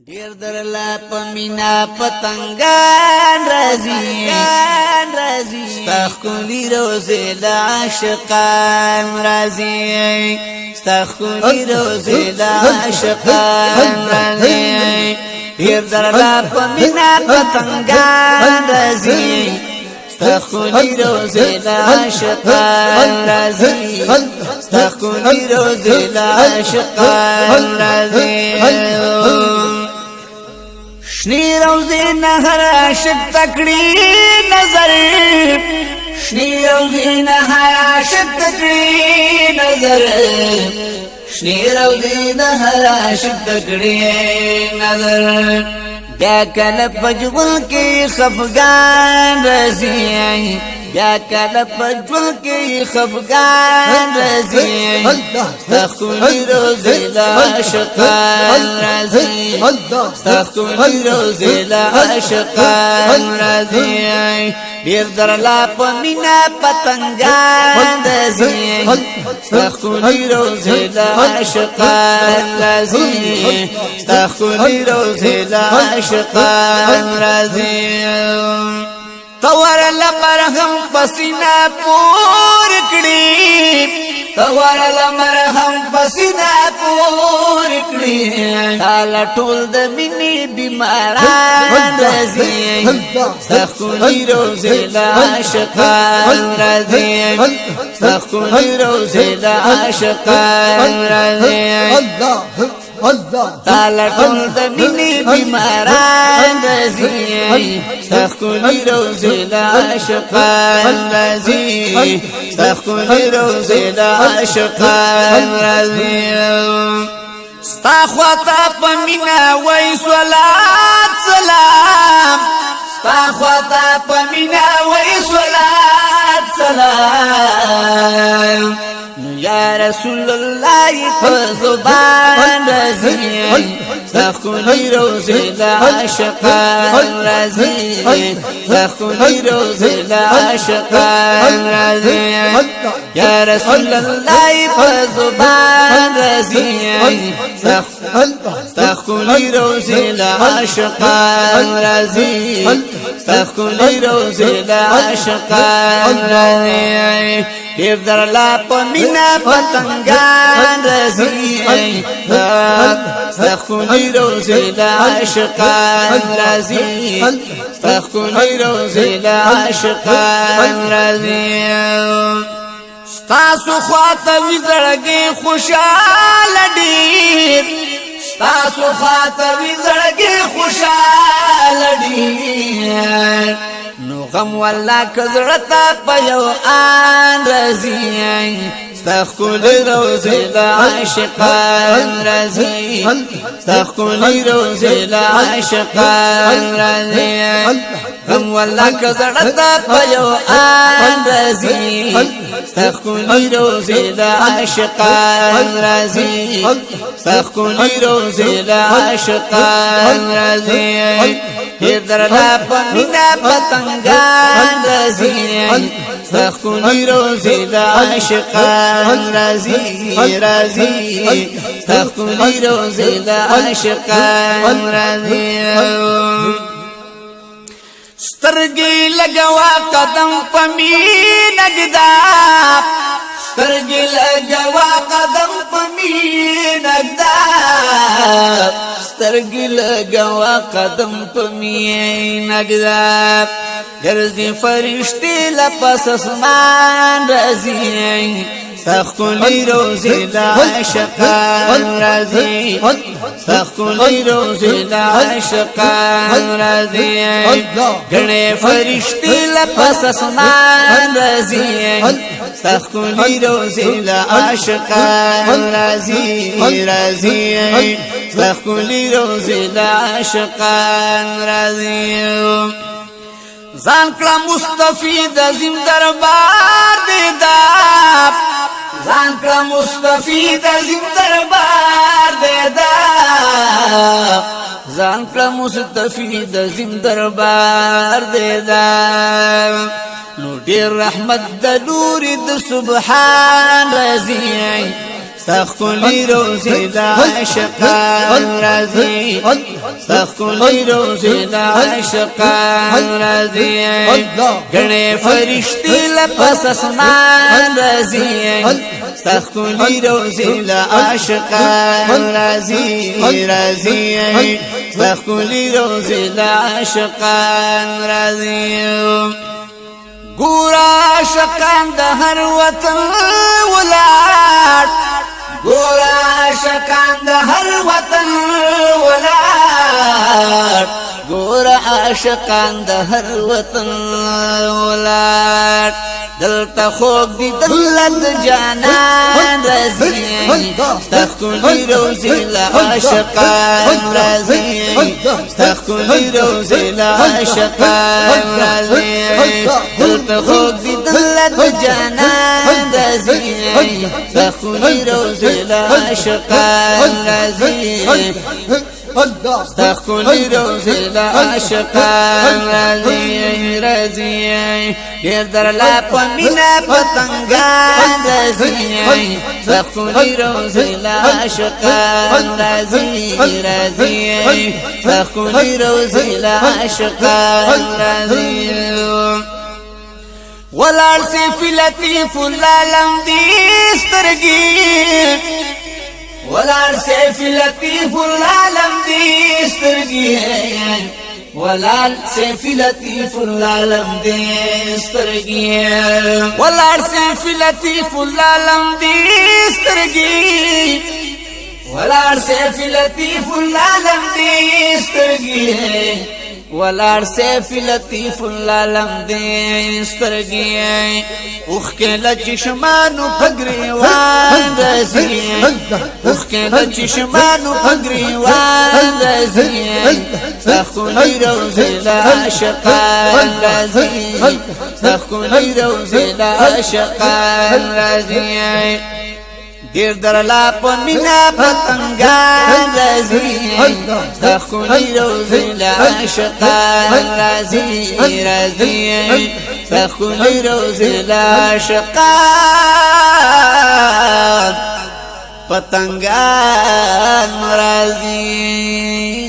ډیر درلا پمینا پتنګان رازي ستخلی روزه د عاشقان رازي ستخلی روزه د عاشقان رازي ډیر درلا پمینا پتنګان رازي ستخلی روزه د عاشقان رازي ستخلی روزه د عاشقان رازي شنی روزی نهر عاشق تکڑی نظر شنی روزی نهر عاشق تکڑی نظر شنی روزی نهر عاشق تکڑی نظر بیا کل پجول کی خفگان رزی بیا کل پجول کی خفگان رزی ستخلی روزی لعاشقان رزی ستخلی روزی لعاشقان رزی دیر در لا پمینا پتنگان رزی ستخلی روزی لعاشقان رزی ستخلی روزی لعاشقان رزی توار لمرهم پسینا پور کړی توار لمرهم پسینا پور کړی تالا ټول د مینې بیماران رازي ستخلی روزه د عاشقان رازي ستخلی روزه د عاشقان رازي تالا ټول د مینې بیماران رازي ستخلی روزه د عاشقان رازي ستخلی روزه د عاشقان رازي ستا خواته پمینا وای صلات سلام ستا خواته پمینا وای صلات سلام یا رسول الله په زبان رازي ستخلی روزه د عاشقان رازي ستخلی روزه د عاشقان رازي یا رسول الله په زبان رازي ستخلی روزه د عاشقان رازي ستخلی روزه د عاشقان رازي دیر در لا پمینا پتنگان رازی ستخلی روزه د عاشقان رازی ستخلی روزه د عاشقان رازی ستاسو خواته وی زړګي خوشاله ډیر ستاسو خواته وی زړګي خوشاله ډیر نو غم والله کزړتا پيو ان رازي ستخلی روزه د عاشقان رازي ستخلی روزه د عاشقان رازي غم والله کزړتا پيو ان رازي ستخلی روزه د عاشقان رازي ستخلی روزه د عاشقان رازي هر درلا پمینا پتنگان رازي ستخلی روزه د عاشقان رازي رازي ستخلی روزه د عاشقان رازي سترګي لګوا قدم پمین اگدا سترګي لګوا قدم پمین اگدا سترګي لګوا قدم پمین اگدا ګرځي فرشتي لپس اسمان رازي ستخلی روزه د عاشقان رازي ستخلی روزه د عاشقان رازي غنه فرشتي لپس اسمان رازي ستخلی روزه د عاشقان رازي رازي ستخلی روزه د عاشقان رازي ځان کړه مستفید عظیم دربار دې دا ځان کړه مستفید عظیم دربار دې دا ځان کړه مستفید عظیم دربار دې دا نو ډېر رحمت د نور د سبحان رازي ستخکلی روزی دا عاشقان رازی ستخکلی روزی دا عاشقان رازی گنے فرشتی لپس اسمان رازی ستخکلی روزی دا عاشقان رازی ستخکلی روزی دا عاشقان رازی گورا عاشقان د هر وطن ولاد گورا عاشقان د هر وطن ولاد گورا عاشقان د هر وطن ولاد دلتا خوب دی دلت جانان رازی ستخکلی روزی لعاشقان رازی ستخکلی روزی لعاشقان رازی دلتا خوب دی دلت جانان رازی ستخکلی روزی لعاشقان رازی ستخکلی روزی لعاشقان رازی دیر در لاپا مینا پتنگان رازی ستخکلی روزی لعاشقان رازی ستخکلی روزی لعاشقان رازی ولار سیفی لطیف العالم دی سترگی ولار سیفی لطیف العالم دی سترگی ولار سیفی لطیف العالم دی سترگی ولار سیفی لطیف العالم دی سترگی ولار سیفی لطیف العالم دی سترگی ولار سیفی لطیف العالم دی سترگی اوخ کے لچشمانو پگریوان رازی اوخ کے لچشمانو پگریوان رازی ستخکلی روزی لعاشقان رازی ستخکلی روزی لعاشقان رازی دیر در لاپا مینا پتنگان رازی ستخکلی روزی لعاشقان رازی ستخکلی روزی لعاشقان پتنگان رازی